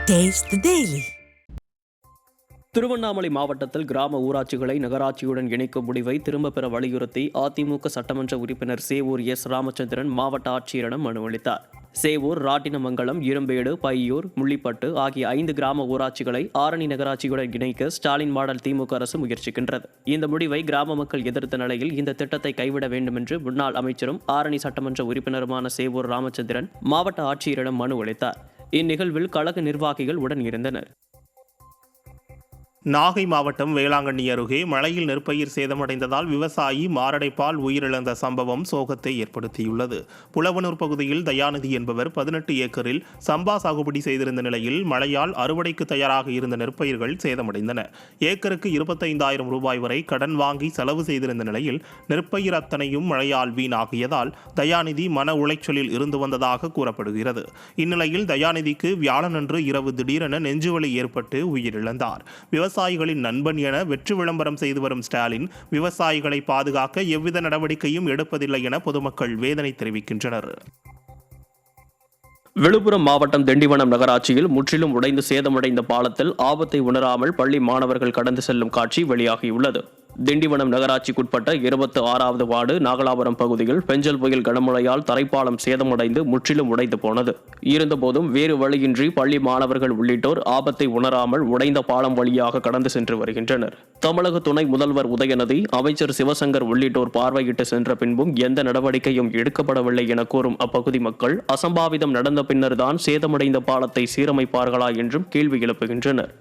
Taste the Daily. Tiruvannamalai மாவட்டத்தில் கிராம ஊராட்சிகளை நகராட்சியுடன் இணைக்கும் முடிவை திரும்பப் பெற வலியுறுத்தி அதிமுக சட்டமன்ற உறுப்பினர் சேவூர் எஸ் ராமச்சந்திரன் மாவட்ட ஆட்சியரிடம் மனு அளித்தார். சேவூர், ராட்டினமங்கலம், இரும்பேடு, பையூர், முள்ளிப்பட்டு ஆகிய 5 கிராம ஊராட்சிகளை ஆரணி நகராட்சியுடன் இணைக்க ஸ்டாலின் மாடல் திமுக அரசு முயற்சிக்கின்றது. இந்த முடிவை கிராம மக்கள் எதிர்த்த நிலையில் இந்த திட்டத்தை கைவிட வேண்டும் என்று முன்னாள் அமைச்சரும் ஆரணி சட்டமன்ற உறுப்பினருமான சேவூர் ராமச்சந்திரன் மாவட்ட ஆட்சியரிடம் மனு அளித்தார். இந்நிகழ்வில் கழக நிர்வாகிகள் உடன் இருந்தனர். நாகை மாவட்டம் வேளாங்கண்ணி அருகே மழையில் நெற்பயிர் சேதமடைந்ததால் விவசாயி மாரடைப்பால் உயிரிழந்த சம்பவம் சோகத்தை ஏற்படுத்தியுள்ளது. புலவனூர் பகுதியில் தயாநிதி என்பவர் 18 ஏக்கரில் சம்பா சாகுபடி செய்திருந்த நிலையில் மழையால் அறுவடைக்கு தயாராக இருந்த நெற்பயிர்கள் சேதமடைந்தன. ஏக்கருக்கு 25,000 ரூபாய் வரை கடன் வாங்கி செலவு செய்திருந்த நிலையில் நெற்பயிர் அத்தனையும் மழையால் வீணாகியதால் தயாநிதி மன உளைச்சலில் இருந்து வந்ததாக கூறப்படுகிறது. இந்நிலையில் தயாநிதிக்கு வியாழனன்று இரவு திடீரென நெஞ்சுவலி ஏற்பட்டு உயிரிழந்தார். விவசாயிகளின் நண்பன் என வெற்று விளம்பரம் செய்து வரும் ஸ்டாலின் விவசாயிகளை பாதுகாக்க எவ்வித நடவடிக்கையும் எடுப்பதில்லை என பொதுமக்கள் வேதனை தெரிவிக்கின்றனர். விழுப்புரம் மாவட்டம் திண்டிவனம் நகராட்சியில் முற்றிலும் உடைந்து சேதமடைந்த பாலத்தில் ஆபத்தை உணராமல் பள்ளி மாணவர்கள் கடந்து செல்லும் காட்சி வெளியாகியுள்ளது. திண்டிவனம் நகராட்சிக்குட்பட்ட 26வது வார்டு நாகலாபுரம் பகுதியில் பெஞ்சல் புயல் கனமழையால் தரைப்பாலம் சேதமடைந்து முற்றிலும் உடைந்து போனது. இருந்தபோதும் வேறு வழியின்றி பள்ளி மாணவர்கள் உள்ளிட்டோர் ஆபத்தை உணராமல் உடைந்த பாலம் வழியாக கடந்து சென்று வருகின்றனர். தமிழக துணை முதல்வர் உதயநிதி, அமைச்சர் சிவசங்கர் உள்ளிட்டோர் பார்வையிட்டு சென்ற பின்பும் எந்த நடவடிக்கையும் எடுக்கப்படவில்லை என கூறும் அப்பகுதி மக்கள் அசம்பாவிதம் நடந்த பின்னர் தான் சேதமடைந்த பாலத்தை சீரமைப்பார்களா என்றும் கேள்வி எழுப்புகின்றனர்.